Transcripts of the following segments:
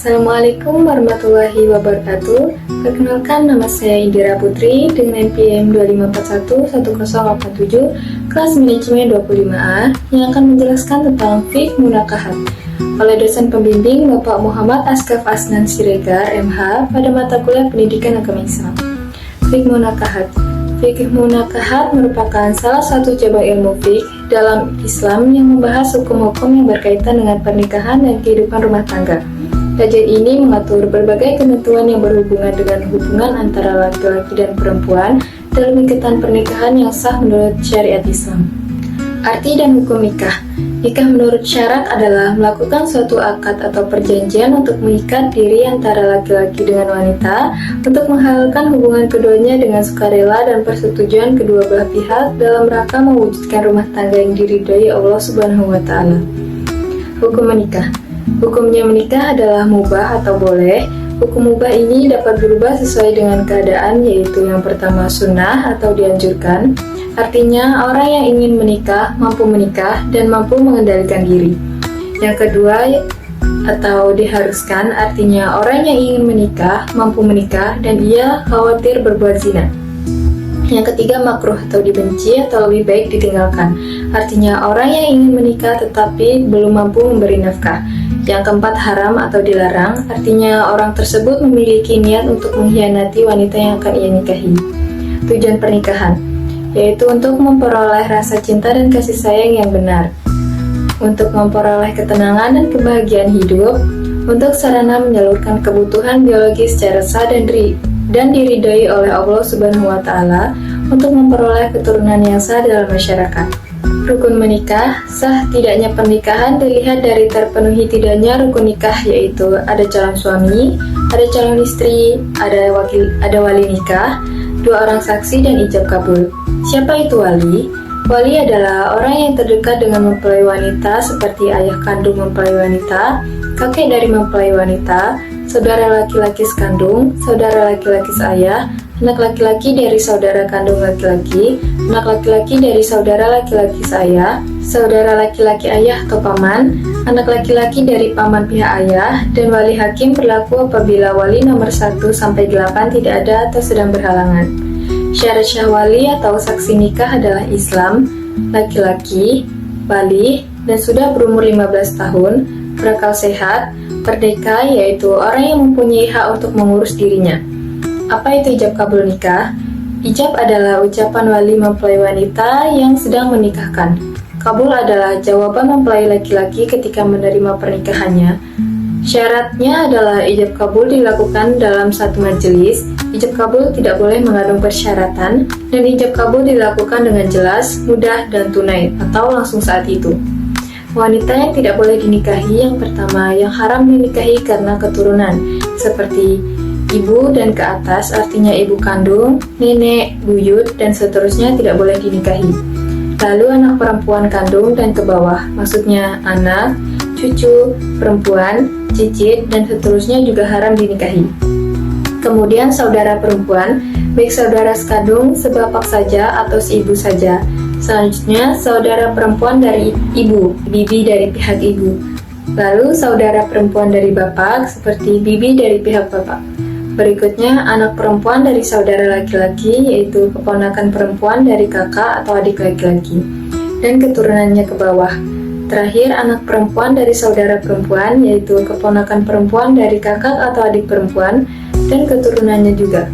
Assalamualaikum warahmatullahi wabarakatuh. Perkenalkan, nama saya Indira Putri dengan NPM 25411087 kelas manajemen 25A yang akan menjelaskan tentang fiqh munakahat oleh dosen pembimbing Bapak Muhammad Askaf Asnan Siregar MH pada mata kuliah Pendidikan Agama Islam. Fiqh munakahat. Fikih munakahat merupakan salah satu cabang ilmu fiqh dalam Islam yang membahas hukum-hukum yang berkaitan dengan pernikahan dan kehidupan rumah tangga. Kajian ini mengatur berbagai ketentuan yang berhubungan dengan hubungan antara laki-laki dan perempuan dalam ikatan pernikahan yang sah menurut syariat Islam. Arti dan hukum nikah. Nikah menurut syarak adalah melakukan suatu akad atau perjanjian untuk mengikat diri antara laki-laki dengan wanita untuk menghalalkan hubungan keduanya dengan sukarela dan persetujuan kedua belah pihak dalam rangka mewujudkan rumah tangga yang diridhai Allah Subhanahu wa Ta'ala. Hukum menikah. Hukumnya menikah adalah mubah atau boleh. Hukum mubah ini dapat berubah sesuai dengan keadaan, yaitu yang pertama sunnah atau dianjurkan. Artinya orang yang ingin menikah mampu menikah dan mampu mengendalikan diri. Yang kedua atau diharuskan, artinya orang yang ingin menikah mampu menikah dan ia khawatir berbuat zina. Yang ketiga makruh atau dibenci atau lebih baik ditinggalkan. Artinya orang yang ingin menikah tetapi belum mampu memberi nafkah. Yang keempat haram atau dilarang, artinya orang tersebut memiliki niat untuk mengkhianati wanita yang akan ia nikahi. Tujuan pernikahan, yaitu untuk memperoleh rasa cinta dan kasih sayang yang benar, untuk memperoleh ketenangan dan kebahagiaan hidup, untuk sarana menyalurkan kebutuhan biologis secara sah dan diridhai oleh Allah Subhanahu wa Ta'ala, untuk memperoleh keturunan yang sah dalam masyarakat. Rukun menikah. Sah tidaknya pernikahan dilihat dari terpenuhi tidaknya rukun nikah, yaitu ada calon suami, ada calon istri, ada wali nikah, dua orang saksi dan ijab kabul. Siapa itu wali? Wali adalah orang yang terdekat dengan mempelai wanita, seperti ayah kandung mempelai wanita, kakek dari mempelai wanita, saudara laki-laki sekandung, saudara laki-laki seayah, anak laki-laki dari saudara kandung laki-laki, anak laki-laki dari saudara laki-laki seayah, saudara laki-laki ayah atau paman, anak laki-laki dari paman pihak ayah, dan wali hakim berlaku apabila wali nomor 1-8 tidak ada atau sedang berhalangan. Syarat syah wali atau saksi nikah adalah Islam, laki-laki, baligh, dan sudah berumur 15 tahun, berakal sehat, merdeka, yaitu orang yang mempunyai hak untuk mengurus dirinya. Apa itu ijab kabul nikah? Ijab adalah ucapan wali mempelai wanita yang sedang menikahkan. Kabul adalah jawaban mempelai laki-laki ketika menerima pernikahannya. Syaratnya adalah ijab kabul dilakukan dalam satu majelis. Ijab kabul tidak boleh mengandung persyaratan, dan ijab kabul dilakukan dengan jelas, mudah, dan tunai, atau langsung saat itu. Wanita yang tidak boleh dinikahi, yang pertama, yang haram dinikahi karena keturunan, seperti ibu dan ke atas, artinya ibu kandung, nenek, buyut, dan seterusnya tidak boleh dinikahi. Lalu anak perempuan kandung dan ke bawah, maksudnya anak, cucu, perempuan, cicit, dan seterusnya juga haram dinikahi. Kemudian saudara perempuan, baik saudara sekandung, sebapak saja, atau seibu saja. Selanjutnya saudara perempuan dari ibu, bibi dari pihak ibu. Lalu saudara perempuan dari bapak, seperti bibi dari pihak bapak. Berikutnya, anak perempuan dari saudara laki-laki, yaitu keponakan perempuan dari kakak atau adik laki-laki, dan keturunannya ke bawah. Terakhir, anak perempuan dari saudara perempuan, yaitu keponakan perempuan dari kakak atau adik perempuan, dan keturunannya juga.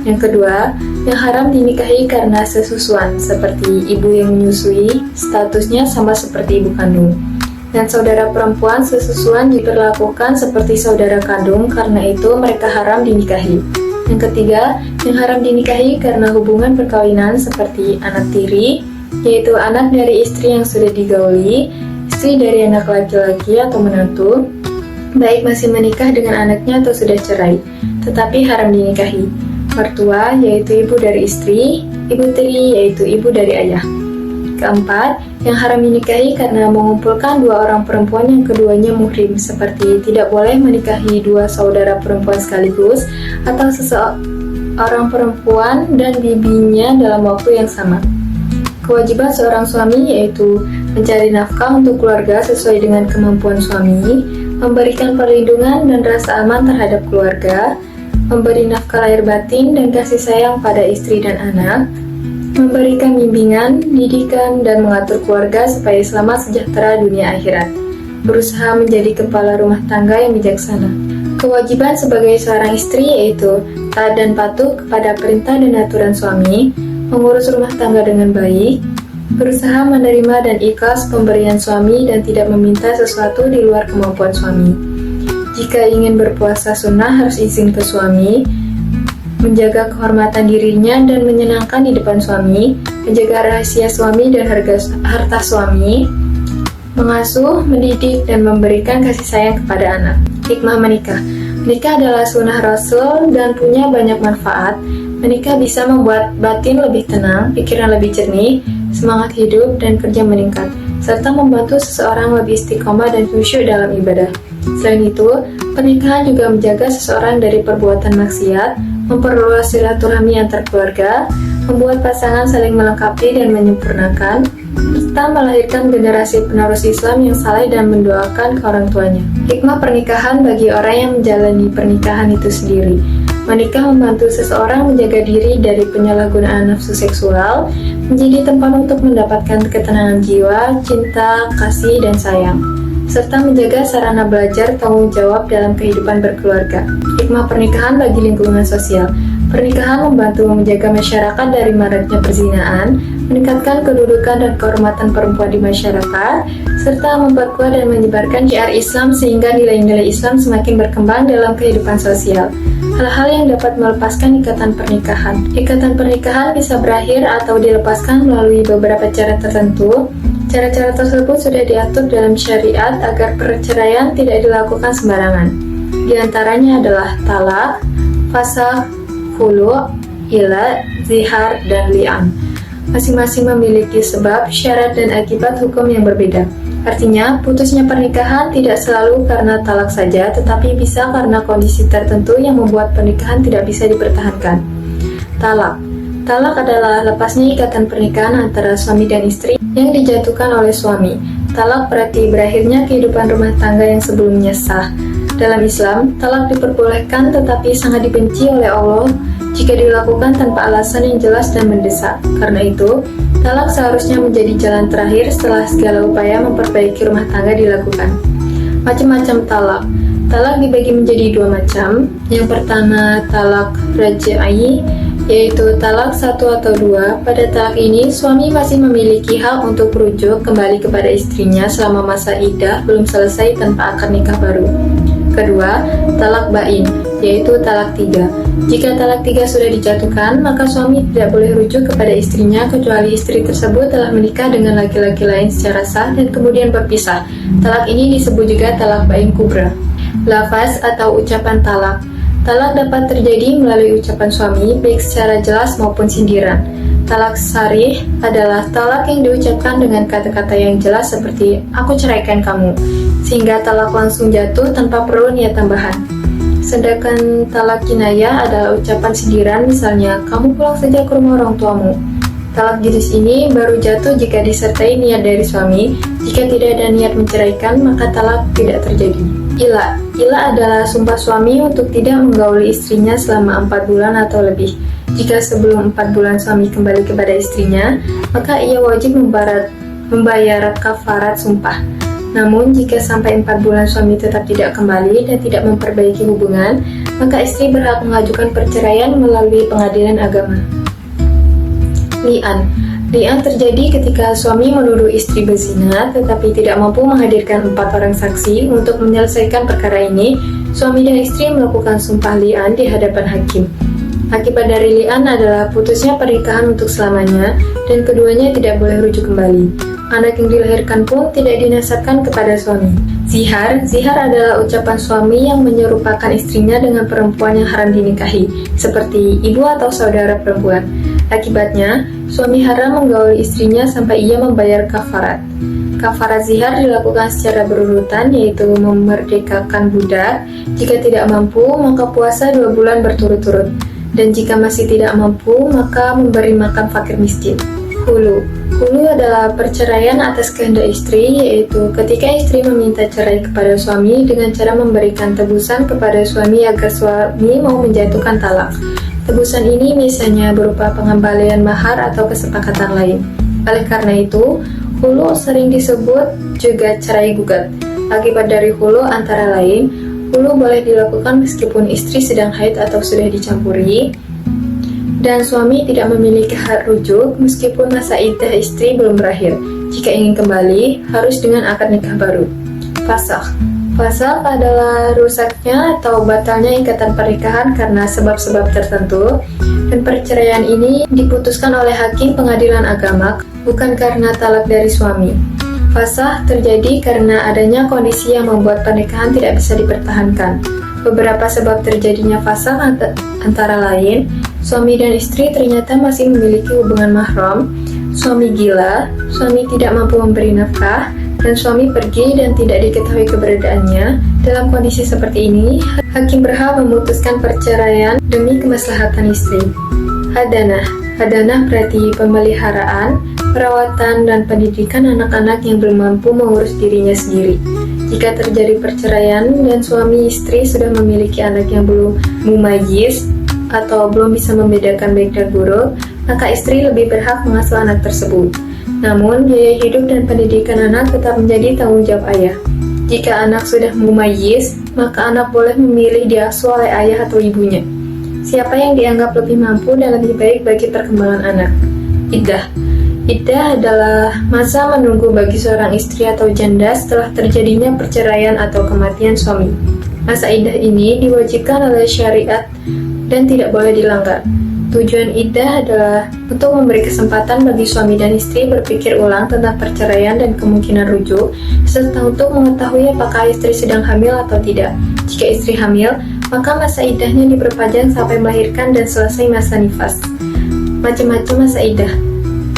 Yang kedua, yang haram dinikahi karena sesusuan, seperti ibu yang menyusui, statusnya sama seperti ibu kandung. Dan saudara perempuan sesusuan diperlakukan seperti saudara kandung, karena itu mereka haram dinikahi. Yang ketiga, yang haram dinikahi karena hubungan perkawinan seperti anak tiri, yaitu anak dari istri yang sudah digauli, istri dari anak laki-laki atau menantu, baik masih menikah dengan anaknya atau sudah cerai, tetapi haram dinikahi. Mertua, yaitu ibu dari istri, ibu tiri, yaitu ibu dari ayah. Keempat, yang haram dinikahi karena mengumpulkan dua orang perempuan yang keduanya muhrim, seperti tidak boleh menikahi dua saudara perempuan sekaligus, atau seseorang perempuan dan bibinya dalam waktu yang sama. Kewajiban seorang suami yaitu mencari nafkah untuk keluarga sesuai dengan kemampuan suami, memberikan perlindungan dan rasa aman terhadap keluarga, memberi nafkah lahir batin dan kasih sayang pada istri dan anak, memberikan bimbingan, didikan, dan mengatur keluarga supaya selamat sejahtera dunia akhirat, berusaha menjadi kepala rumah tangga yang bijaksana. Kewajiban sebagai seorang istri yaitu taat dan patuh kepada perintah dan aturan suami, mengurus rumah tangga dengan baik, berusaha menerima dan ikhlas pemberian suami dan tidak meminta sesuatu di luar kemampuan suami. Jika ingin berpuasa sunnah harus izin ke suami, menjaga kehormatan dirinya dan menyenangkan di depan suami, menjaga rahasia suami dan harta suami, mengasuh, mendidik, dan memberikan kasih sayang kepada anak. Hikmah menikah. Menikah adalah sunnah Rasul dan punya banyak manfaat. Menikah bisa membuat batin lebih tenang, pikiran lebih jernih, semangat hidup dan kerja meningkat, serta membantu seseorang lebih istiqomah dan khusyuk dalam ibadah. Selain itu, pernikahan juga menjaga seseorang dari perbuatan maksiat, memperluas silaturahmi antar keluarga, membuat pasangan saling melengkapi dan menyempurnakan, serta melahirkan generasi penerus Islam yang saleh dan mendoakan ke orang tuanya. Hikmah pernikahan bagi orang yang menjalani pernikahan itu sendiri. Menikah membantu seseorang menjaga diri dari penyalahgunaan nafsu seksual, menjadi tempat untuk mendapatkan ketenangan jiwa, cinta, kasih, dan sayang, serta menjaga sarana belajar tanggung jawab dalam kehidupan berkeluarga. Hikmah pernikahan bagi lingkungan sosial. Pernikahan membantu menjaga masyarakat dari maraknya perzinaan, meningkatkan kedudukan dan kehormatan perempuan di masyarakat, serta memperkuat dan menyebarkan syiar Islam sehingga nilai-nilai Islam semakin berkembang dalam kehidupan sosial. Hal-hal yang dapat melepaskan ikatan pernikahan. Ikatan pernikahan bisa berakhir atau dilepaskan melalui beberapa cara tertentu. Cara-cara tersebut sudah diatur dalam syariat agar perceraian tidak dilakukan sembarangan. Di antaranya adalah talak, fasakh, khulu', ila, zihar, dan li'an. Masing-masing memiliki sebab, syarat, dan akibat hukum yang berbeda. Artinya, putusnya pernikahan tidak selalu karena talak saja, tetapi bisa karena kondisi tertentu yang membuat pernikahan tidak bisa dipertahankan. Talak. Talak adalah lepasnya ikatan pernikahan antara suami dan istri yang dijatuhkan oleh suami. Talak berarti berakhirnya kehidupan rumah tangga yang sebelumnya sah. Dalam Islam, talak diperbolehkan tetapi sangat dibenci oleh Allah jika dilakukan tanpa alasan yang jelas dan mendesak. Karena itu, talak seharusnya menjadi jalan terakhir setelah segala upaya memperbaiki rumah tangga dilakukan. Macam-macam talak. Talak dibagi menjadi dua macam. Yang pertama, talak raj'i, yaitu talak satu atau dua. Pada talak ini, suami masih memiliki hak untuk merujuk kembali kepada istrinya selama masa iddah belum selesai tanpa akad nikah baru. Kedua, talak bain, yaitu talak tiga. Jika talak tiga sudah dijatuhkan, maka suami tidak boleh rujuk kepada istrinya kecuali istri tersebut telah menikah dengan laki-laki lain secara sah dan kemudian berpisah. Talak ini disebut juga talak bain kubra. Lafaz atau ucapan talak. Talak dapat terjadi melalui ucapan suami, baik secara jelas maupun sindiran. Talak sarih adalah talak yang diucapkan dengan kata-kata yang jelas seperti "aku ceraikan kamu", sehingga talak langsung jatuh tanpa perlu niat tambahan. Sedangkan talak kinayah adalah ucapan sindiran, misalnya "kamu pulang saja ke rumah orang tuamu". Talak jenis ini baru jatuh jika disertai niat dari suami. Jika tidak ada niat menceraikan, maka talak tidak terjadi. Ila. Ila adalah sumpah suami untuk tidak menggauli istrinya selama 4 bulan atau lebih. Jika sebelum 4 bulan suami kembali kepada istrinya, maka ia wajib membayar kafarat sumpah. Namun, jika sampai 4 bulan suami tetap tidak kembali dan tidak memperbaiki hubungan, maka istri berhak mengajukan perceraian melalui pengadilan agama. Li'an. Li'an terjadi ketika suami menuduh istri berzina tetapi tidak mampu menghadirkan 4 orang saksi. Untuk menyelesaikan perkara ini, suami dan istri melakukan sumpah li'an di hadapan hakim. Akibat dari li'an adalah putusnya pernikahan untuk selamanya dan keduanya tidak boleh rujuk kembali. Anak yang dilahirkan pun tidak dinasabkan kepada suami. Zihar. Zihar adalah ucapan suami yang menyerupakan istrinya dengan perempuan yang haram dinikahi, seperti ibu atau saudara perempuan. Akibatnya, suami haram menggauli istrinya sampai ia membayar kafarat. Kafarat zihar dilakukan secara berurutan, yaitu memerdekakan budak. Jika tidak mampu, maka puasa 2 bulan berturut-turut. Dan jika masih tidak mampu, maka memberi makan fakir miskin. Hulu. Hulu adalah perceraian atas kehendak istri, yaitu ketika istri meminta cerai kepada suami dengan cara memberikan tebusan kepada suami agar suami mau menjatuhkan talak. Tebusan ini misalnya berupa pengembalian mahar atau kesepakatan lain. Oleh karena itu, hulu sering disebut juga cerai gugat. Akibat dari hulu antara lain, hulu boleh dilakukan meskipun istri sedang haid atau sudah dicampuri, dan suami tidak memiliki hak rujuk meskipun masa iddah istri belum berakhir. Jika ingin kembali, harus dengan akad nikah baru. Fasakh. Fasakh adalah rusaknya atau batalnya ikatan pernikahan karena sebab-sebab tertentu, dan perceraian ini diputuskan oleh hakim pengadilan agama, bukan karena talak dari suami. Fasakh terjadi karena adanya kondisi yang membuat pernikahan tidak bisa dipertahankan. Beberapa sebab terjadinya fasakh antara lain, suami dan istri ternyata masih memiliki hubungan mahram, suami gila, suami tidak mampu memberi nafkah, dan suami pergi dan tidak diketahui keberadaannya. Dalam kondisi seperti ini, hakim berhak memutuskan perceraian demi kemaslahatan istri. Hadanah. Hadanah berarti pemeliharaan, perawatan, dan pendidikan anak-anak yang belum mampu mengurus dirinya sendiri. Jika terjadi perceraian dan suami istri sudah memiliki anak yang belum mumayyiz atau belum bisa membedakan baik dan buruk, maka istri lebih berhak mengasuh anak tersebut. Namun, biaya hidup dan pendidikan anak tetap menjadi tanggung jawab ayah. Jika anak sudah mumayyiz, maka anak boleh memilih diasuh oleh ayah atau ibunya. Siapa yang dianggap lebih mampu dan lebih baik bagi perkembangan anak. Iddah. Iddah adalah masa menunggu bagi seorang istri atau janda setelah terjadinya perceraian atau kematian suami. Masa iddah ini diwajibkan oleh syariat dan tidak boleh dilanggar. Tujuan iddah adalah untuk memberi kesempatan bagi suami dan istri berpikir ulang tentang perceraian dan kemungkinan rujuk, serta untuk mengetahui apakah istri sedang hamil atau tidak. Jika istri hamil, maka masa iddahnya diperpanjang sampai melahirkan dan selesai masa nifas. Macam-macam masa iddah.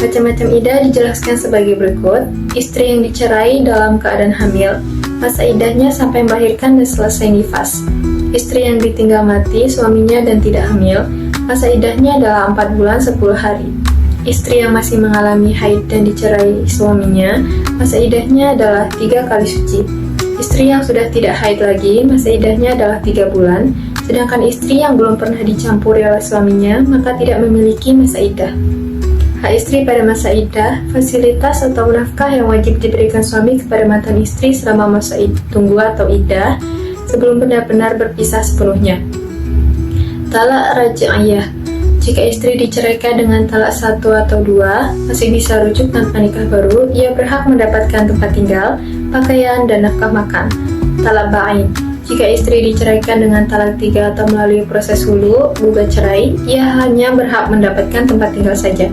Macam-macam iddah dijelaskan sebagai berikut. Istri yang dicerai dalam keadaan hamil, masa iddahnya sampai melahirkan dan selesai nifas. Istri yang ditinggal mati suaminya dan tidak hamil, masa iddahnya adalah 4 bulan 10 hari. Istri yang masih mengalami haid dan dicerai suaminya, masa iddahnya adalah 3 kali suci. Istri yang sudah tidak haid lagi, masa iddahnya adalah 3 bulan, sedangkan istri yang belum pernah dicampuri oleh suaminya, maka tidak memiliki masa iddah. Hak istri pada masa iddah, fasilitas atau nafkah yang wajib diberikan suami kepada mantan istri selama masa tunggu atau iddah, sebelum benar-benar berpisah sepenuhnya. Talak raj'iyah. Jika istri diceraikan dengan talak 1 atau 2, masih bisa rujuk tanpa nikah baru, ia berhak mendapatkan tempat tinggal, pakaian, dan nafkah makan. Talak ba'in. Jika istri diceraikan dengan talak 3 atau melalui proses hulu, gugat cerai, ia hanya berhak mendapatkan tempat tinggal saja.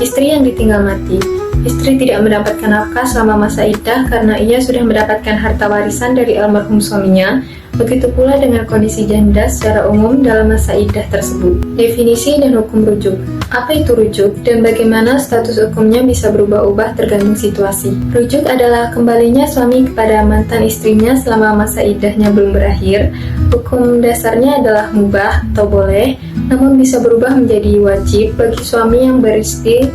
Istri yang ditinggal mati. Istri tidak mendapatkan nafkah selama masa iddah karena ia sudah mendapatkan harta warisan dari almarhum suaminya. Begitu pula dengan kondisi janda secara umum dalam masa iddah tersebut. Definisi dan hukum rujuk. Apa itu rujuk dan bagaimana status hukumnya bisa berubah-ubah tergantung situasi. Rujuk adalah kembalinya suami kepada mantan istrinya selama masa iddahnya belum berakhir. Hukum dasarnya adalah mubah atau boleh, namun bisa berubah menjadi wajib bagi suami yang beristri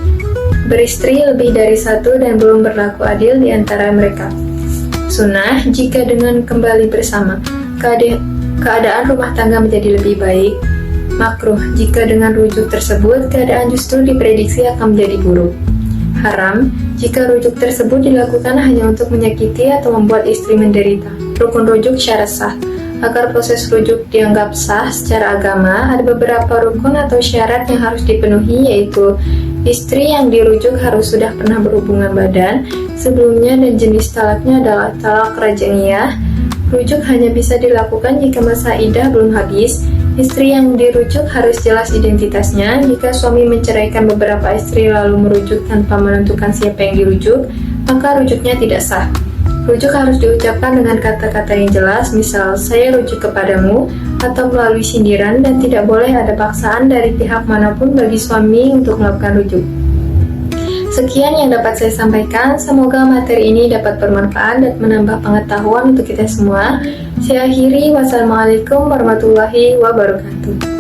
lebih dari 1 dan belum berlaku adil di antara mereka. Sunnah jika dengan kembali bersama, keadaan rumah tangga menjadi lebih baik. Makruh jika dengan rujuk tersebut keadaan justru diprediksi akan menjadi buruk. Haram jika rujuk tersebut dilakukan hanya untuk menyakiti atau membuat istri menderita. Rukun rujuk syarat sah. Agar proses rujuk dianggap sah secara agama, ada beberapa rukun atau syarat yang harus dipenuhi, yaitu istri yang dirujuk harus sudah pernah berhubungan badan sebelumnya dan jenis talaknya adalah talak raj'iyah. Rujuk hanya bisa dilakukan jika masa iddah belum habis. Istri yang dirujuk harus jelas identitasnya. Jika suami menceraikan beberapa istri lalu merujuk tanpa menentukan siapa yang dirujuk, maka rujuknya tidak sah. Rujuk harus diucapkan dengan kata-kata yang jelas, misal saya rujuk kepadamu, atau melalui sindiran, dan tidak boleh ada paksaan dari pihak manapun bagi suami untuk melakukan rujuk. Sekian yang dapat saya sampaikan, semoga materi ini dapat bermanfaat dan menambah pengetahuan untuk kita semua. Saya akhiri, wassalamualaikum warahmatullahi wabarakatuh.